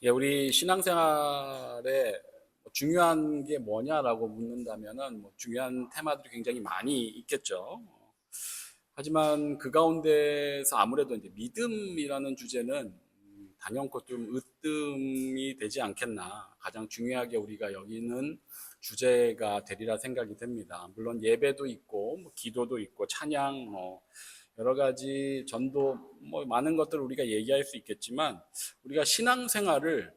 예, 우리 신앙생활에 중요한 게 뭐냐라고 묻는다면은 중요한 테마들이 굉장히 많이 있겠죠. 하지만 그 가운데서 아무래도 이제 믿음이라는 주제는 단연코 좀 으뜸이 되지 않겠나. 가장 중요하게 우리가 여기는 주제가 되리라 생각이 됩니다. 물론 예배도 있고, 기도도 있고, 찬양, 여러 가지 전도, 많은 것들을 우리가 얘기할 수 있겠지만, 우리가 신앙생활을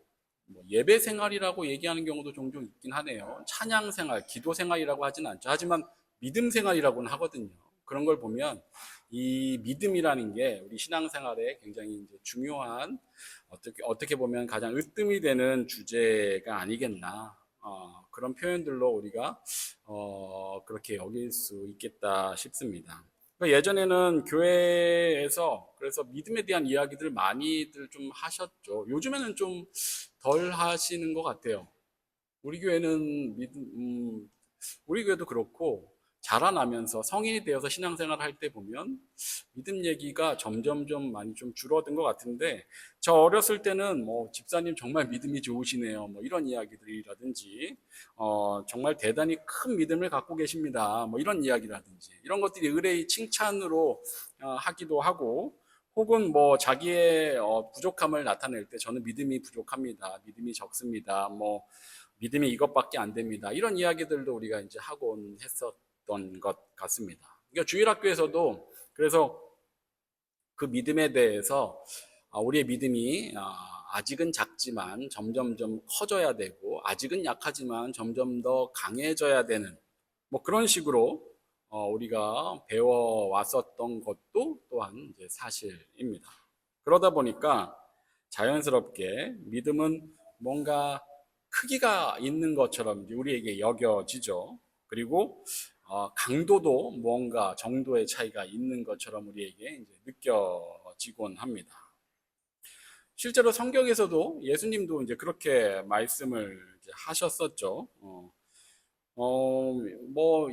예배 생활이라고 얘기하는 경우도 종종 있긴 하네요. 찬양 생활, 기도 생활이라고 하진 않죠. 하지만 믿음 생활이라고는 하거든요. 그런 걸 보면 이 믿음이라는 게 우리 신앙생활에 굉장히 이제 중요한, 어떻게 보면 가장 으뜸이 되는 주제가 아니겠나. 그런 표현들로 우리가 그렇게 여길 수 있겠다 싶습니다. 그러니까 예전에는 교회에서 그래서 믿음에 대한 이야기들 많이들 좀 하셨죠. 요즘에는 좀 덜 하시는 것 같아요. 우리 교회는 우리 교회도 그렇고 자라나면서 성인이 되어서 신앙생활 할 때 보면 믿음 얘기가 점점점 많이 좀 줄어든 것 같은데, 저 어렸을 때는 집사님 정말 믿음이 좋으시네요, 이런 이야기들이라든지, 정말 대단히 큰 믿음을 갖고 계십니다, 이런 이야기라든지, 이런 것들이 의뢰의 칭찬으로 하기도 하고, 혹은 자기의 부족함을 나타낼 때 저는 믿음이 부족합니다, 믿음이 적습니다, 믿음이 이것밖에 안 됩니다, 이런 이야기들도 우리가 이제 하곤 했었던 것 같습니다. 그러니까 주일학교에서도 그래서 그 믿음에 대해서 우리의 믿음이 아직은 작지만 점점점 커져야 되고, 아직은 약하지만 점점 더 강해져야 되는 그런 식으로 우리가 배워왔었던 것도 또한 이제 사실입니다. 그러다 보니까 자연스럽게 믿음은 뭔가 크기가 있는 것처럼 우리에게 여겨지죠. 그리고 강도도 뭔가 정도의 차이가 있는 것처럼 우리에게 이제 느껴지곤 합니다. 실제로 성경에서도 예수님도 이제 그렇게 말씀을 이제 하셨었죠.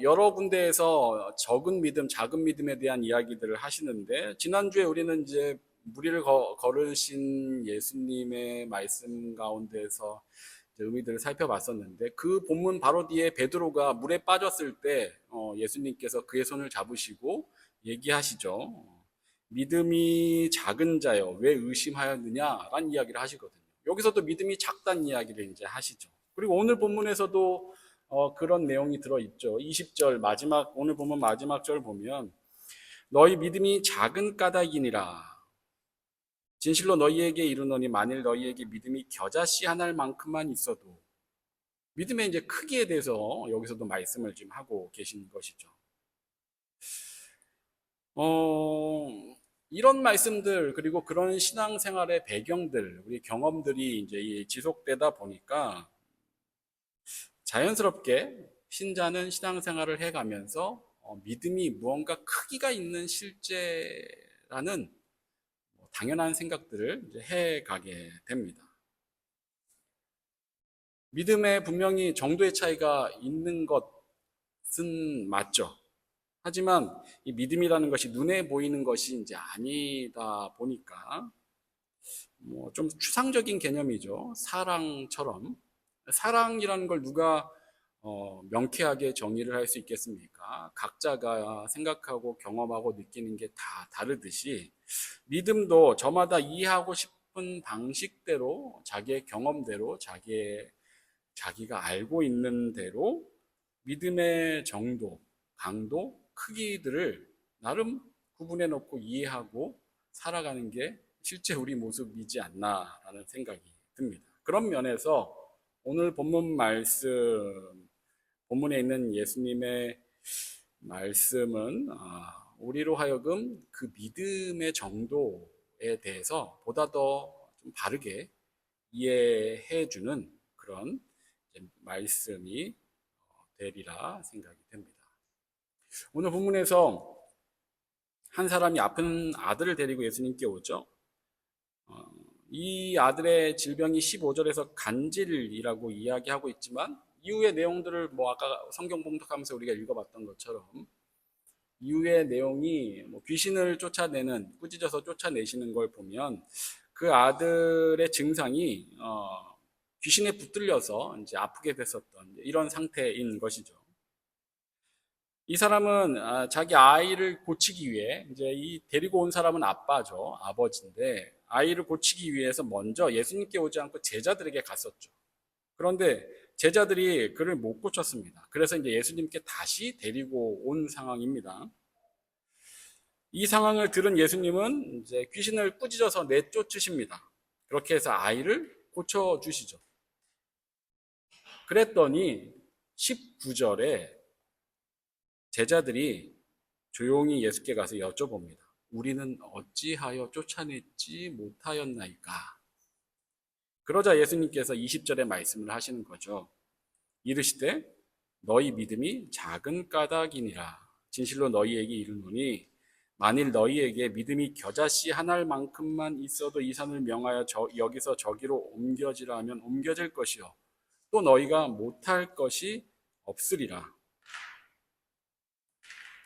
여러 군데에서 적은 믿음, 작은 믿음에 대한 이야기들을 하시는데, 지난주에 우리는 이제 무리를 걸으신 예수님의 말씀 가운데서 의미들을 살펴봤었는데, 그 본문 바로 뒤에 베드로가 물에 빠졌을 때 예수님께서 그의 손을 잡으시고 얘기하시죠. 믿음이 작은 자여 왜 의심하였느냐라는 이야기를 하시거든요. 여기서도 믿음이 작다는 이야기를 이제 하시죠. 그리고 오늘 본문에서도 그런 내용이 들어있죠. 20절 오늘 보면 마지막 절 보면, 너희 믿음이 작은 까닭이니라. 진실로 너희에게 이르노니 만일 너희에게 믿음이 겨자씨 하나일 만큼만 있어도, 믿음의 이제 크기에 대해서 여기서도 말씀을 지금 하고 계신 것이죠. 이런 말씀들, 그리고 그런 신앙생활의 배경들, 우리 경험들이 이제 지속되다 보니까 자연스럽게 신자는 신앙생활을 해가면서 믿음이 무언가 크기가 있는 실제라는 당연한 생각들을 이제 해가게 됩니다. 믿음에 분명히 정도의 차이가 있는 것은 맞죠. 하지만 이 믿음이라는 것이 눈에 보이는 것이 이제 아니다 보니까 좀 추상적인 개념이죠. 사랑처럼. 사랑이라는 걸 누가 명쾌하게 정의를 할 수 있겠습니까? 각자가 생각하고 경험하고 느끼는 게 다 다르듯이, 믿음도 저마다 이해하고 싶은 방식대로, 자기의 경험대로, 자기가 알고 있는 대로 믿음의 정도, 강도, 크기들을 나름 구분해 놓고 이해하고 살아가는 게 실제 우리 모습이지 않나라는 생각이 듭니다. 그런 면에서 오늘 본문에 있는 예수님의 말씀은 우리로 하여금 그 믿음의 정도에 대해서 보다 더 좀 바르게 이해해주는 그런 말씀이 되리라 생각이 됩니다. 오늘 본문에서 한 사람이 아픈 아들을 데리고 예수님께 오죠. 이 아들의 질병이 15절에서 간질이라고 이야기하고 있지만, 이후의 내용들을 아까 성경 봉독하면서 우리가 읽어봤던 것처럼 이후의 내용이 귀신을 꾸짖어서 쫓아내시는 걸 보면 그 아들의 증상이 귀신에 붙들려서 이제 아프게 됐었던 이런 상태인 것이죠. 이 사람은 자기 아이를 고치기 위해 이제 이 데리고 온 사람은 아빠죠. 아버지인데 아이를 고치기 위해서 먼저 예수님께 오지 않고 제자들에게 갔었죠. 그런데 제자들이 그를 못 고쳤습니다. 그래서 이제 예수님께 다시 데리고 온 상황입니다. 이 상황을 들은 예수님은 이제 귀신을 꾸짖어서 내쫓으십니다. 그렇게 해서 아이를 고쳐주시죠. 그랬더니 19절에 제자들이 조용히 예수께 가서 여쭤봅니다. 우리는 어찌하여 쫓아내지 못하였나이까? 그러자 예수님께서 20절에 말씀을 하시는 거죠. 이르시되 너희 믿음이 작은 까닭이니라. 진실로 너희에게 이르노니 만일 너희에게 믿음이 겨자씨 한 알만큼만 있어도 이 산을 명하여 여기서 저기로 옮겨지라 하면 옮겨질 것이요 또 너희가 못할 것이 없으리라.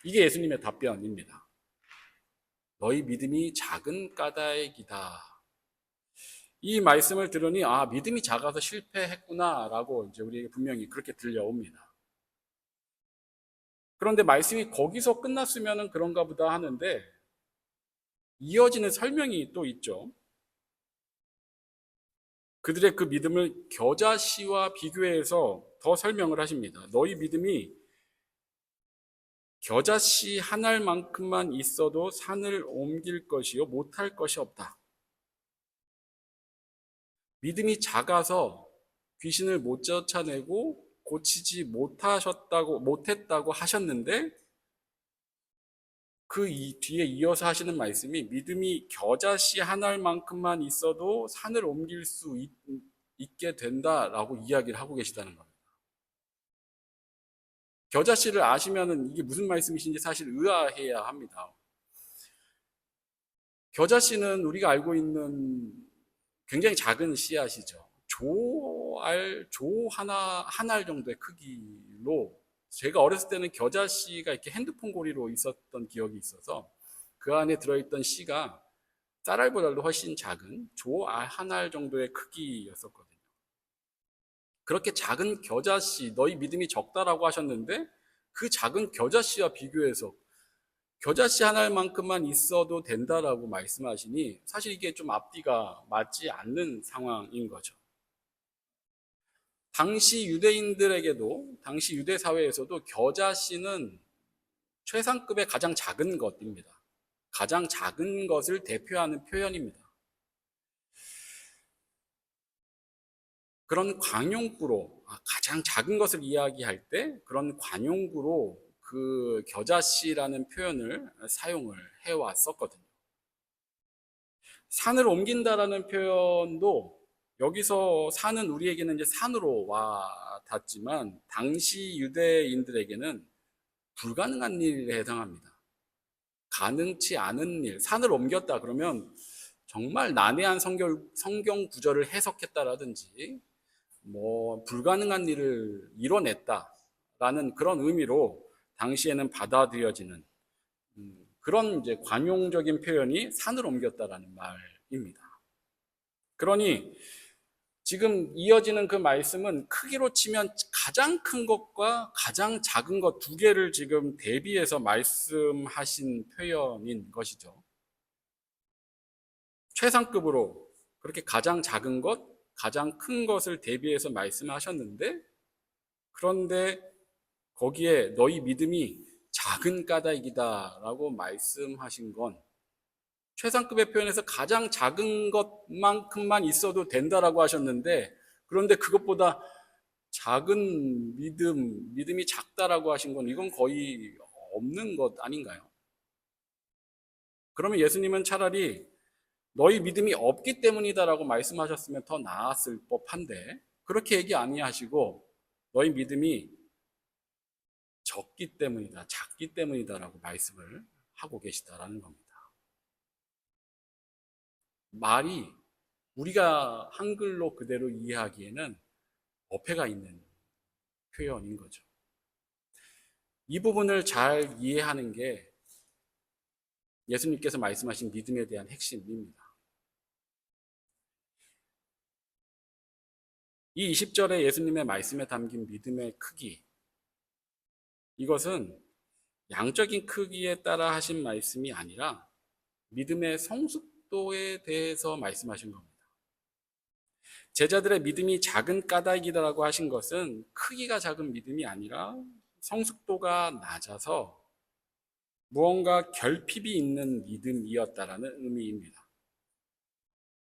이게 예수님의 답변입니다. 너희 믿음이 작은 까닭이다. 이 말씀을 들으니 믿음이 작아서 실패했구나라고 이제 우리에게 분명히 그렇게 들려옵니다. 그런데 말씀이 거기서 끝났으면 그런가 보다 하는데 이어지는 설명이 또 있죠. 그들의 그 믿음을 겨자씨와 비교해서 더 설명을 하십니다. 너희 믿음이 겨자씨 한 알만큼만 있어도 산을 옮길 것이요 못할 것이 없다. 믿음이 작아서 귀신을 못 쫓아내고 고치지 못했다고 하셨는데 그 뒤에 이어서 하시는 말씀이 믿음이 겨자씨 한 알만큼만 있어도 산을 옮길 수 있게 된다라고 이야기를 하고 계시다는 겁니다. 겨자씨를 아시면은 이게 무슨 말씀이신지 사실 의아해야 합니다. 겨자씨는 우리가 알고 있는 굉장히 작은 씨앗이죠. 조 한 알 정도의 크기로 제가 어렸을 때는 겨자씨가 이렇게 핸드폰 고리로 있었던 기억이 있어서 그 안에 들어있던 씨가 쌀알보다도 훨씬 작은 조 한 알 정도의 크기였었거든요. 그렇게 작은 겨자씨, 너희 믿음이 적다라고 하셨는데 그 작은 겨자씨와 비교해서 겨자씨 한 알만큼만 있어도 된다라고 말씀하시니 사실 이게 좀 앞뒤가 맞지 않는 상황인 거죠. 당시 유대인들에게도, 당시 유대 사회에서도 겨자씨는 최상급의 가장 작은 것입니다. 가장 작은 것을 대표하는 표현입니다. 그런 관용구로, 가장 작은 것을 이야기할 때 그런 관용구로 그 겨자씨라는 표현을 사용을 해왔었거든요. 산을 옮긴다라는 표현도 여기서 산은 우리에게는 이제 산으로 와 닿지만 당시 유대인들에게는 불가능한 일에 해당합니다. 가능치 않은 일, 산을 옮겼다 그러면 정말 난해한 성경 구절을 해석했다라든지 불가능한 일을 이뤄냈다라는 그런 의미로 당시에는 받아들여지는 그런 이제 관용적인 표현이 산을 옮겼다라는 말입니다. 그러니 지금 이어지는 그 말씀은 크기로 치면 가장 큰 것과 가장 작은 것 두 개를 지금 대비해서 말씀하신 표현인 것이죠. 최상급으로 그렇게 가장 작은 것, 가장 큰 것을 대비해서 말씀하셨는데 그런데 거기에 너희 믿음이 작은 까닭이다라고 말씀하신 건 최상급의 표현에서 가장 작은 것만큼만 있어도 된다라고 하셨는데 그런데 그것보다 작은 믿음이 작다라고 하신 건 이건 거의 없는 것 아닌가요? 그러면 예수님은 차라리 너희 믿음이 없기 때문이다라고 말씀하셨으면 더 나았을 법한데 그렇게 얘기 아니하시고 너희 믿음이 적기 때문이다, 작기 때문이다라고 말씀을 하고 계시다라는 겁니다. 말이 우리가 한글로 그대로 이해하기에는 어폐가 있는 표현인 거죠. 이 부분을 잘 이해하는 게 예수님께서 말씀하신 믿음에 대한 핵심입니다. 이 20절에 예수님의 말씀에 담긴 믿음의 크기, 이것은 양적인 크기에 따라 하신 말씀이 아니라 믿음의 성숙도에 대해서 말씀하신 겁니다. 제자들의 믿음이 작은 까닭이라고 하신 것은 크기가 작은 믿음이 아니라 성숙도가 낮아서 무언가 결핍이 있는 믿음이었다라는 의미입니다.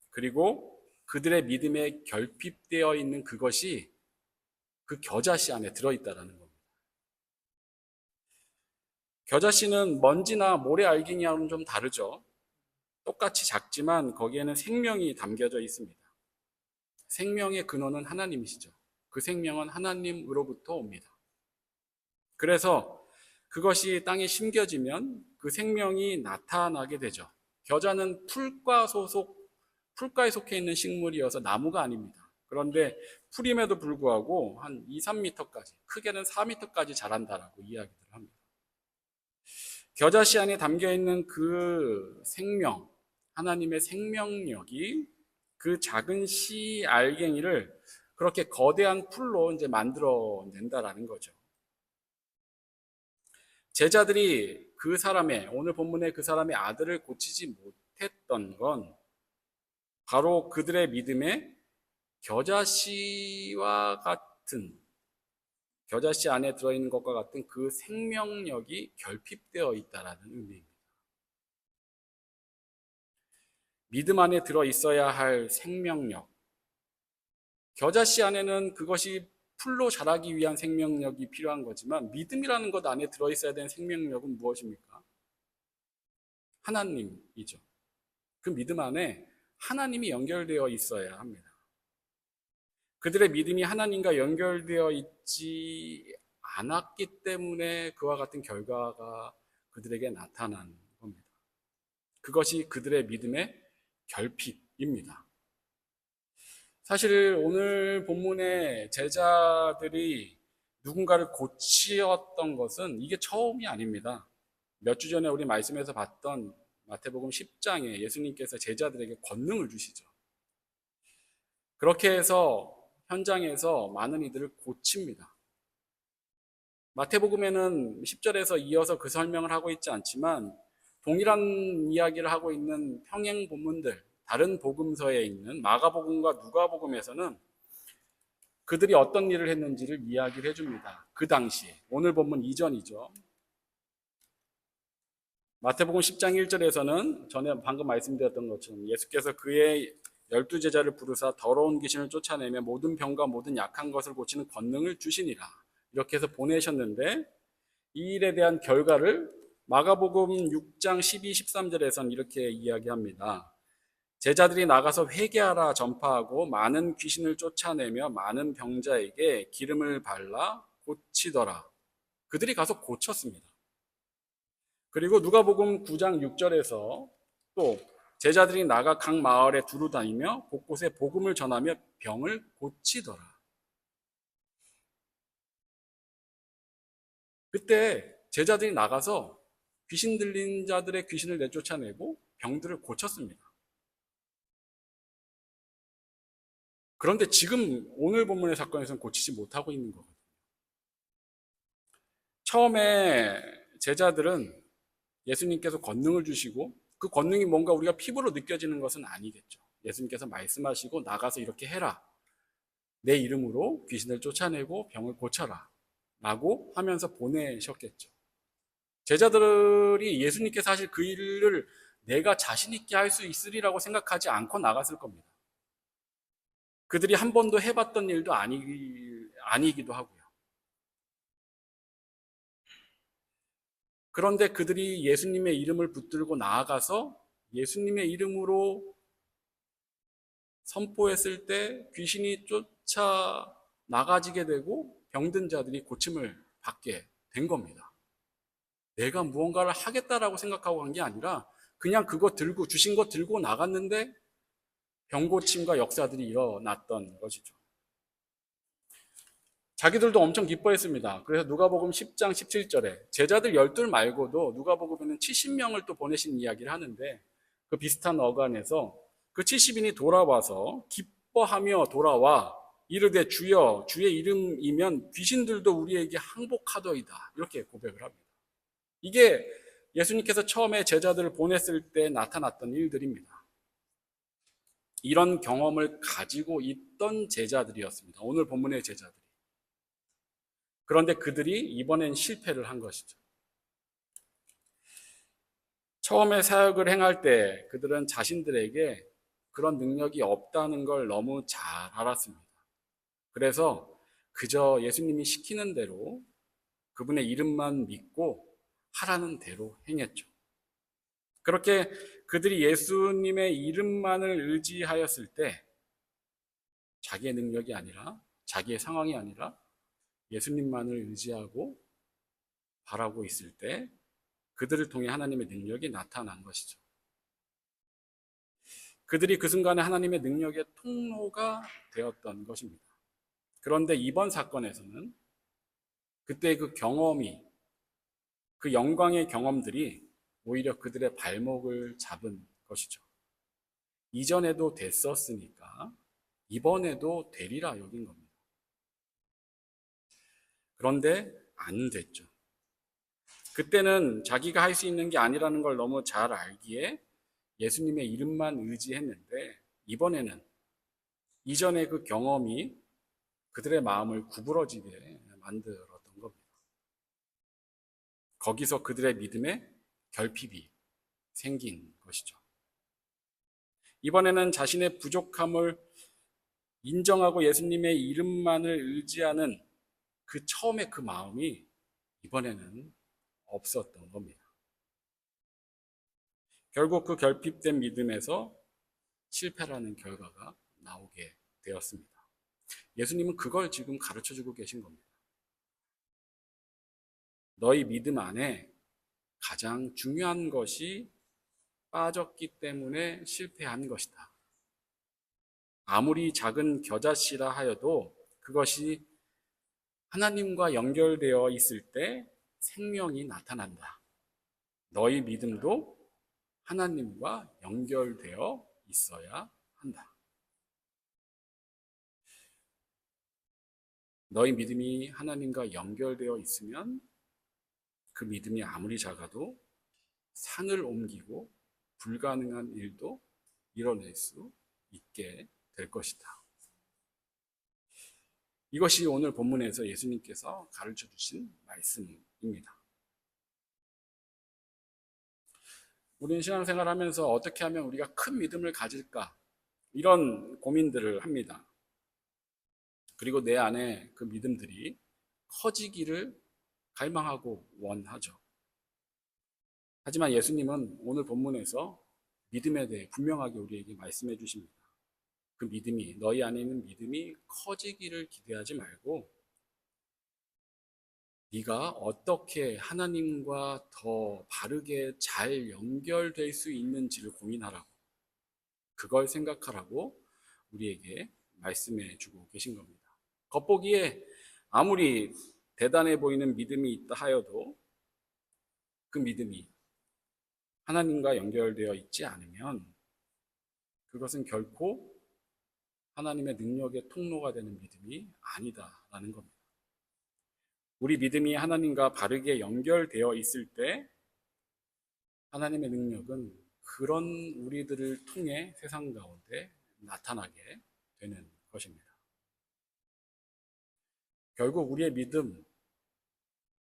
그리고 그들의 믿음에 결핍되어 있는 그것이 그 겨자씨 안에 들어있다라는 겁니다. 겨자씨는 먼지나 모래알갱이와는 좀 다르죠. 똑같이 작지만 거기에는 생명이 담겨져 있습니다. 생명의 근원은 하나님이시죠. 그 생명은 하나님으로부터 옵니다. 그래서 그것이 땅에 심겨지면 그 생명이 나타나게 되죠. 겨자는 풀가에 속해 있는 식물이어서 나무가 아닙니다. 그런데 풀임에도 불구하고 한 2, 3m까지, 크게는 4m까지 자란다라고 이야기를 합니다. 겨자씨 안에 담겨 있는 그 생명, 하나님의 생명력이 그 작은 씨 알갱이를 그렇게 거대한 풀로 이제 만들어낸다라는 거죠. 제자들이 그 사람의, 오늘 본문의 그 사람의 아들을 고치지 못했던 건 바로 그들의 믿음에 겨자씨와 같은, 겨자씨 안에 들어있는 것과 같은 그 생명력이 결핍되어 있다라는 의미입니다. 믿음 안에 들어있어야 할 생명력. 겨자씨 안에는 그것이 풀로 자라기 위한 생명력이 필요한 거지만 믿음이라는 것 안에 들어있어야 되는 생명력은 무엇입니까? 하나님이죠. 그 믿음 안에 하나님이 연결되어 있어야 합니다. 그들의 믿음이 하나님과 연결되어 있지 않았기 때문에 그와 같은 결과가 그들에게 나타난 겁니다. 그것이 그들의 믿음의 결핍입니다. 사실 오늘 본문의 제자들이 누군가를 고치었던 것은 이게 처음이 아닙니다. 몇 주 전에 우리 말씀에서 봤던 마태복음 10장에 예수님께서 제자들에게 권능을 주시죠. 그렇게 해서 현장에서 많은 이들을 고칩니다. 마태복음에는 10절에서 이어서 그 설명을 하고 있지 않지만 동일한 이야기를 하고 있는 평행 본문들, 다른 복음서에 있는 마가복음과 누가복음에서는 그들이 어떤 일을 했는지를 이야기를 해줍니다. 그 당시에. 오늘 본문 이전이죠. 마태복음 10장 1절에서는 전에 방금 말씀드렸던 것처럼 예수께서 그의 12제자를 부르사 더러운 귀신을 쫓아내며 모든 병과 모든 약한 것을 고치는 권능을 주시니라. 이렇게 해서 보내셨는데 이 일에 대한 결과를 마가복음 6장 12, 13절에서는 이렇게 이야기합니다. 제자들이 나가서 회개하라 전파하고 많은 귀신을 쫓아내며 많은 병자에게 기름을 발라 고치더라. 그들이 가서 고쳤습니다. 그리고 누가복음 9장 6절에서 또 제자들이 나가 각 마을에 두루 다니며 곳곳에 복음을 전하며 병을 고치더라. 그때 제자들이 나가서 귀신 들린 자들의 귀신을 내쫓아내고 병들을 고쳤습니다. 그런데 지금 오늘 본문의 사건에서는 고치지 못하고 있는 거거든요. 처음에 제자들은 예수님께서 권능을 주시고 그 권능이 뭔가 우리가 피부로 느껴지는 것은 아니겠죠. 예수님께서 말씀하시고 나가서 이렇게 해라. 내 이름으로 귀신을 쫓아내고 병을 고쳐라. 라고 하면서 보내셨겠죠. 제자들이 예수님께서 사실 그 일을 내가 자신 있게 할 수 있으리라고 생각하지 않고 나갔을 겁니다. 그들이 한 번도 해봤던 일도 아니기도 하고요. 그런데 그들이 예수님의 이름을 붙들고 나아가서 예수님의 이름으로 선포했을 때 귀신이 쫓아 나가지게 되고 병든 자들이 고침을 받게 된 겁니다. 내가 무언가를 하겠다라고 생각하고 간 게 아니라 그냥 그거 들고 주신 거 들고 나갔는데 병고침과 역사들이 일어났던 것이죠. 자기들도 엄청 기뻐했습니다. 그래서 누가복음 10장 17절에 제자들 12 말고도 누가복음에는 70명을 또 보내신 이야기를 하는데 그 비슷한 어간에서 그 70인이 돌아와서 기뻐하며 돌아와 이르되 주여 주의 이름이면 귀신들도 우리에게 항복하더이다. 이렇게 고백을 합니다. 이게 예수님께서 처음에 제자들을 보냈을 때 나타났던 일들입니다. 이런 경험을 가지고 있던 제자들이었습니다. 오늘 본문의 제자들이. 그런데 그들이 이번엔 실패를 한 것이죠. 처음에 사역을 행할 때 그들은 자신들에게 그런 능력이 없다는 걸 너무 잘 알았습니다. 그래서 그저 예수님이 시키는 대로 그분의 이름만 믿고 하라는 대로 행했죠. 그렇게 그들이 예수님의 이름만을 의지하였을 때 자기의 능력이 아니라 자기의 상황이 아니라 예수님만을 의지하고 바라고 있을 때 그들을 통해 하나님의 능력이 나타난 것이죠. 그들이 그 순간에 하나님의 능력의 통로가 되었던 것입니다. 그런데 이번 사건에서는 그때 그 경험이, 그 영광의 경험들이 오히려 그들의 발목을 잡은 것이죠. 이전에도 됐었으니까 이번에도 되리라 여긴 겁니다. 그런데 안 됐죠. 그때는 자기가 할 수 있는 게 아니라는 걸 너무 잘 알기에 예수님의 이름만 의지했는데 이번에는 이전의 그 경험이 그들의 마음을 구부러지게 만들었던 겁니다. 거기서 그들의 믿음에 결핍이 생긴 것이죠. 이번에는 자신의 부족함을 인정하고 예수님의 이름만을 의지하는 그 처음의 그 마음이 이번에는 없었던 겁니다. 결국 그 결핍된 믿음에서 실패라는 결과가 나오게 되었습니다. 예수님은 그걸 지금 가르쳐주고 계신 겁니다. 너희 믿음 안에 가장 중요한 것이 빠졌기 때문에 실패한 것이다. 아무리 작은 겨자씨라 하여도 그것이 하나님과 연결되어 있을 때 생명이 나타난다. 너희 믿음도 하나님과 연결되어 있어야 한다. 너희 믿음이 하나님과 연결되어 있으면 그 믿음이 아무리 작아도 산을 옮기고 불가능한 일도 이뤄낼 수 있게 될 것이다. 이것이 오늘 본문에서 예수님께서 가르쳐 주신 말씀입니다. 우리는 신앙생활 하면서 어떻게 하면 우리가 큰 믿음을 가질까? 이런 고민들을 합니다. 그리고 내 안에 그 믿음들이 커지기를 갈망하고 원하죠. 하지만 예수님은 오늘 본문에서 믿음에 대해 분명하게 우리에게 말씀해 주십니다. 그 믿음이, 너희 안에 있는 믿음이 커지기를 기대하지 말고 네가 어떻게 하나님과 더 바르게 잘 연결될 수 있는지를 고민하라고, 그걸 생각하라고 우리에게 말씀해 주고 계신 겁니다. 겉보기에 아무리 대단해 보이는 믿음이 있다 하여도 그 믿음이 하나님과 연결되어 있지 않으면 그것은 결코 하나님의 능력의 통로가 되는 믿음이 아니다라는 겁니다. 우리 믿음이 하나님과 바르게 연결되어 있을 때 하나님의 능력은 그런 우리들을 통해 세상 가운데 나타나게 되는 것입니다. 결국 우리의 믿음,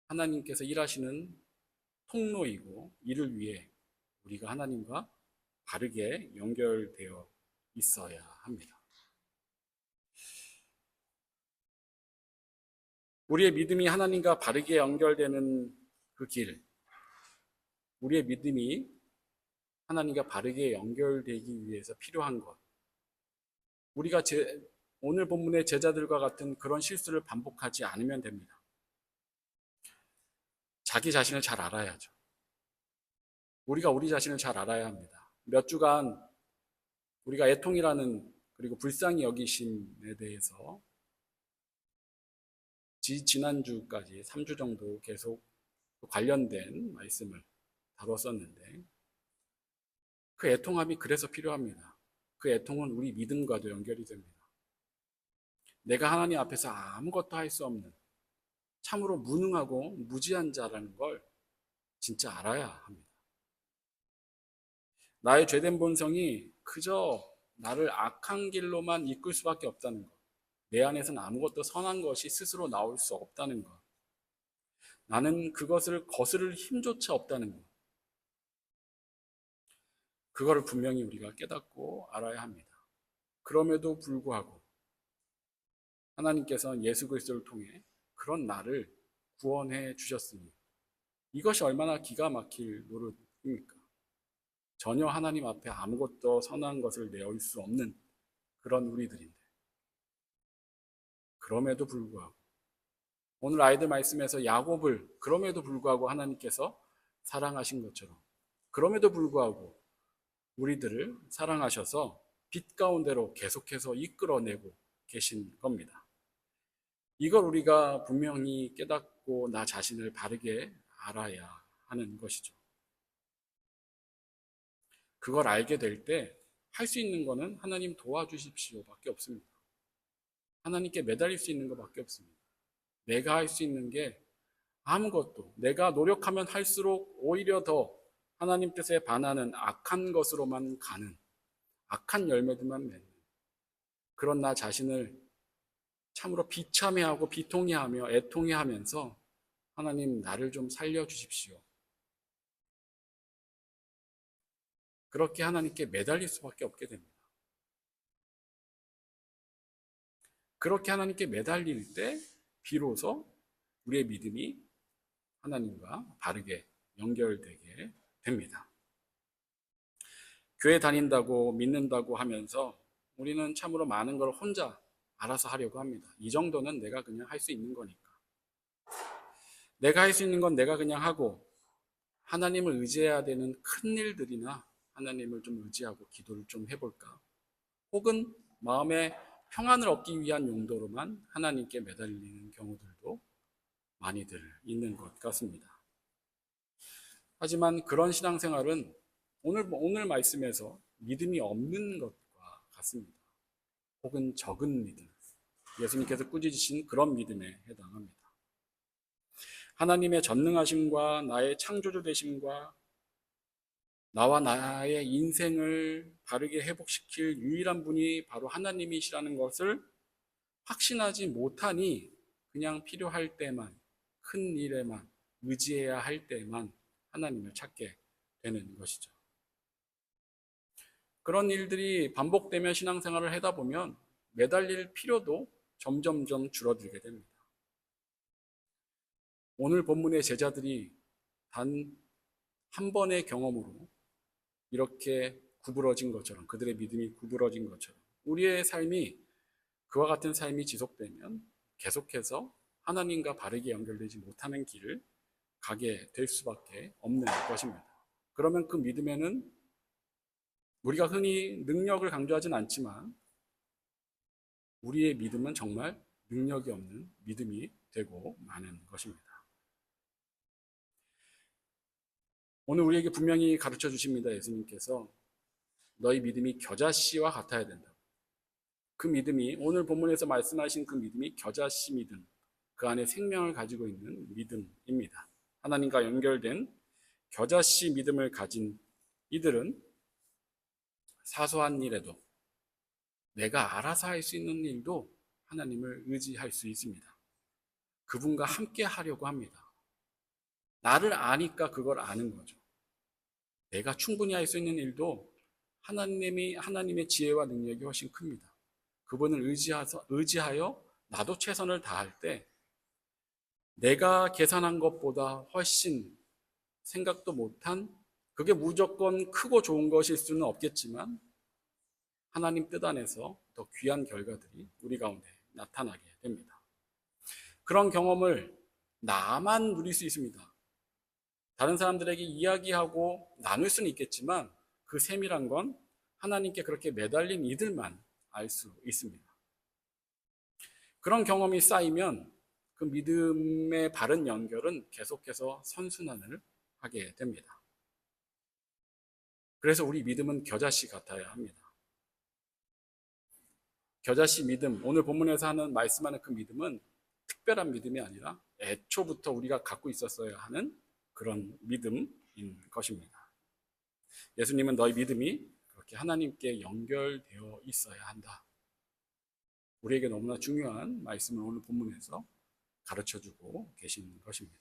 하나님께서 일하시는 통로이고 이를 위해 우리가 하나님과 바르게 연결되어 있어야 합니다. 우리의 믿음이 하나님과 바르게 연결되는 그 길, 우리의 믿음이 하나님과 바르게 연결되기 위해서 필요한 것, 우리가 오늘 본문의 제자들과 같은 그런 실수를 반복하지 않으면 됩니다. 자기 자신을 잘 알아야죠. 우리가 우리 자신을 잘 알아야 합니다. 몇 주간 우리가 애통이라는 그리고 불쌍히 여기심에 대해서 지난주까지 3주 정도 계속 관련된 말씀을 다뤘었는데 그 애통함이 그래서 필요합니다. 그 애통은 우리 믿음과도 연결이 됩니다. 내가 하나님 앞에서 아무것도 할 수 없는 참으로 무능하고 무지한 자라는 걸 진짜 알아야 합니다. 나의 죄된 본성이 그저 나를 악한 길로만 이끌 수밖에 없다는 것. 내 안에서는 아무것도 선한 것이 스스로 나올 수 없다는 것. 나는 그것을 거스를 힘조차 없다는 것. 그거를 분명히 우리가 깨닫고 알아야 합니다. 그럼에도 불구하고 하나님께서는 예수 그리스도를 통해 그런 나를 구원해 주셨으니 이것이 얼마나 기가 막힐 노릇입니까? 전혀 하나님 앞에 아무것도 선한 것을 내올 수 없는 그런 우리들인데 그럼에도 불구하고 오늘 아이들 말씀에서 야곱을 그럼에도 불구하고 하나님께서 사랑하신 것처럼 그럼에도 불구하고 우리들을 사랑하셔서 빛 가운데로 계속해서 이끌어내고 계신 겁니다. 이걸 우리가 분명히 깨닫고 나 자신을 바르게 알아야 하는 것이죠. 그걸 알게 될 때 할 수 있는 거는 하나님 도와주십시오 밖에 없습니다. 하나님께 매달릴 수 있는 것밖에 없습니다. 내가 할 수 있는 게 아무것도, 내가 노력하면 할수록 오히려 더 하나님 뜻에 반하는 악한 것으로만 가는, 악한 열매들만 맺는 그런 나 자신을 참으로 비참해하고 비통해하며 애통해하면서 하나님 나를 좀 살려주십시오. 그렇게 하나님께 매달릴 수밖에 없게 됩니다. 그렇게 하나님께 매달릴 때 비로소 우리의 믿음이 하나님과 바르게 연결되게 됩니다. 교회 다닌다고 믿는다고 하면서 우리는 참으로 많은 걸 혼자 알아서 하려고 합니다. 이 정도는 내가 그냥 할 수 있는 거니까. 내가 할 수 있는 건 내가 그냥 하고 하나님을 의지해야 되는 큰 일들이나 하나님을 좀 의지하고 기도를 좀 해볼까? 혹은 마음의 평안을 얻기 위한 용도로만 하나님께 매달리는 경우들도 많이들 있는 것 같습니다. 하지만 그런 신앙생활은 오늘 말씀에서 믿음이 없는 것과 같습니다. 혹은 적은 믿음. 예수님께서 꾸짖으신 그런 믿음에 해당합니다. 하나님의 전능하심과 나의 창조주 되심과 나와 나의 인생을 바르게 회복시킬 유일한 분이 바로 하나님이시라는 것을 확신하지 못하니 그냥 필요할 때만, 큰 일에만, 의지해야 할 때만 하나님을 찾게 되는 것이죠. 그런 일들이 반복되며 신앙생활을 하다 보면 매달릴 필요도 점점점 줄어들게 됩니다. 오늘 본문의 제자들이 단 한 번의 경험으로 이렇게 구부러진 것처럼, 그들의 믿음이 구부러진 것처럼 우리의 삶이 그와 같은 삶이 지속되면 계속해서 하나님과 바르게 연결되지 못하는 길을 가게 될 수밖에 없는 것입니다. 그러면 그 믿음에는 우리가 흔히 능력을 강조하진 않지만 우리의 믿음은 정말 능력이 없는 믿음이 되고 마는 것입니다. 오늘 우리에게 분명히 가르쳐 주십니다. 예수님께서 너희 믿음이 겨자씨와 같아야 된다. 그 믿음이 오늘 본문에서 말씀하신 그 믿음이 겨자씨 믿음, 그 안에 생명을 가지고 있는 믿음입니다. 하나님과 연결된 겨자씨 믿음을 가진 이들은 사소한 일에도 내가 알아서 할 수 있는 일도 하나님을 의지할 수 있습니다. 그분과 함께 하려고 합니다. 나를 아니까 그걸 아는 거죠. 내가 충분히 할 수 있는 일도 하나님의 지혜와 능력이 훨씬 큽니다. 그분을 의지하여 나도 최선을 다할 때 내가 계산한 것보다 훨씬 생각도 못한 그게 무조건 크고 좋은 것일 수는 없겠지만 하나님 뜻 안에서 더 귀한 결과들이 우리 가운데 나타나게 됩니다. 그런 경험을 나만 누릴 수 있습니다. 다른 사람들에게 이야기하고 나눌 수는 있겠지만 그 세밀한 건 하나님께 그렇게 매달린 이들만 알 수 있습니다. 그런 경험이 쌓이면 그 믿음의 바른 연결은 계속해서 선순환을 하게 됩니다. 그래서 우리 믿음은 겨자씨 같아야 합니다. 겨자씨 믿음, 오늘 본문에서 말씀하는 그 믿음은 특별한 믿음이 아니라 애초부터 우리가 갖고 있었어야 하는 그런 믿음인 것입니다. 예수님은 너희 믿음이 그렇게 하나님께 연결되어 있어야 한다. 우리에게 너무나 중요한 말씀을 오늘 본문에서 가르쳐주고 계신 것입니다.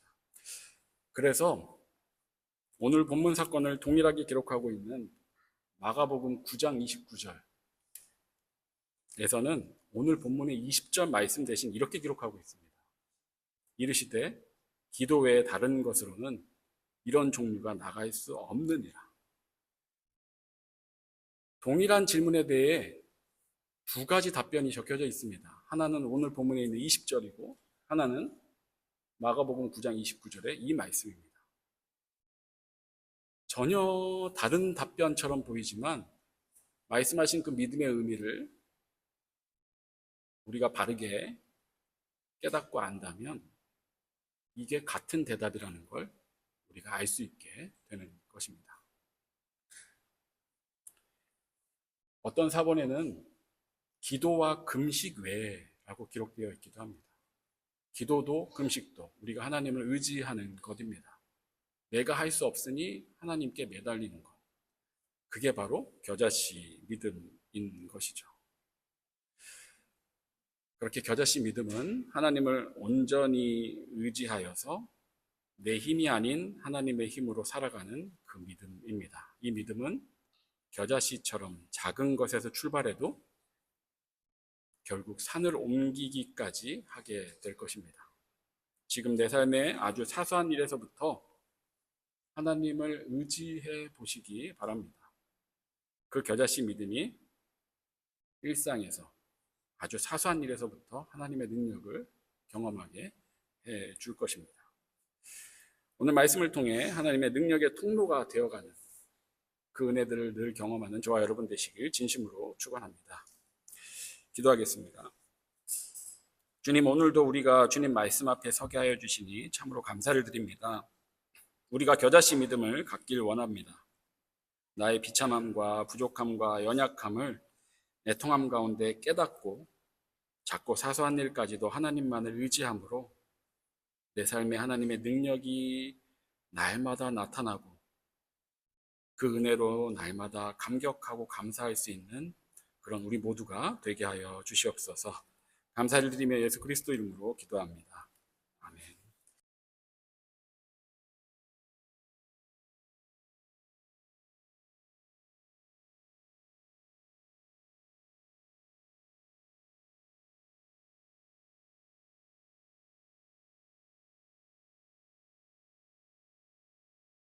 그래서 오늘 본문 사건을 동일하게 기록하고 있는 마가복음 9장 29절에서는 오늘 본문의 20절 말씀 대신 이렇게 기록하고 있습니다. 이르시되 기도 외에 다른 것으로는 이런 종류가 나갈 수 없느니라. 동일한 질문에 대해 두 가지 답변이 적혀져 있습니다. 하나는 오늘 본문에 있는 20절이고 하나는 마가복음 9장 29절의 이 말씀입니다. 전혀 다른 답변처럼 보이지만 말씀하신 그 믿음의 의미를 우리가 바르게 깨닫고 안다면 이게 같은 대답이라는 걸 우리가 알 수 있게 되는 것입니다. 어떤 사본에는 기도와 금식 외라고 기록되어 있기도 합니다. 기도도 금식도 우리가 하나님을 의지하는 것입니다. 내가 할 수 없으니 하나님께 매달리는 것. 그게 바로 겨자씨 믿음인 것이죠. 그렇게 겨자씨 믿음은 하나님을 온전히 의지하여서 내 힘이 아닌 하나님의 힘으로 살아가는 그 믿음입니다. 이 믿음은 겨자씨처럼 작은 것에서 출발해도 결국 산을 옮기기까지 하게 될 것입니다. 지금 내 삶의 아주 사소한 일에서부터 하나님을 의지해 보시기 바랍니다. 그 겨자씨 믿음이 일상에서 아주 사소한 일에서부터 하나님의 능력을 경험하게 해 줄 것입니다. 오늘 말씀을 통해 하나님의 능력의 통로가 되어가는 그 은혜들을 늘 경험하는 저와 여러분 되시길 진심으로 축원합니다. 기도하겠습니다. 주님, 오늘도 우리가 주님 말씀 앞에 서게 하여 주시니 참으로 감사를 드립니다. 우리가 겨자씨 믿음을 갖길 원합니다. 나의 비참함과 부족함과 연약함을 애통함 가운데 깨닫고 작고 사소한 일까지도 하나님만을 의지함으로 내 삶에 하나님의 능력이 날마다 나타나고 그 은혜로 날마다 감격하고 감사할 수 있는 그런 우리 모두가 되게 하여 주시옵소서. 감사를 드리며 예수 그리스도 이름으로 기도합니다.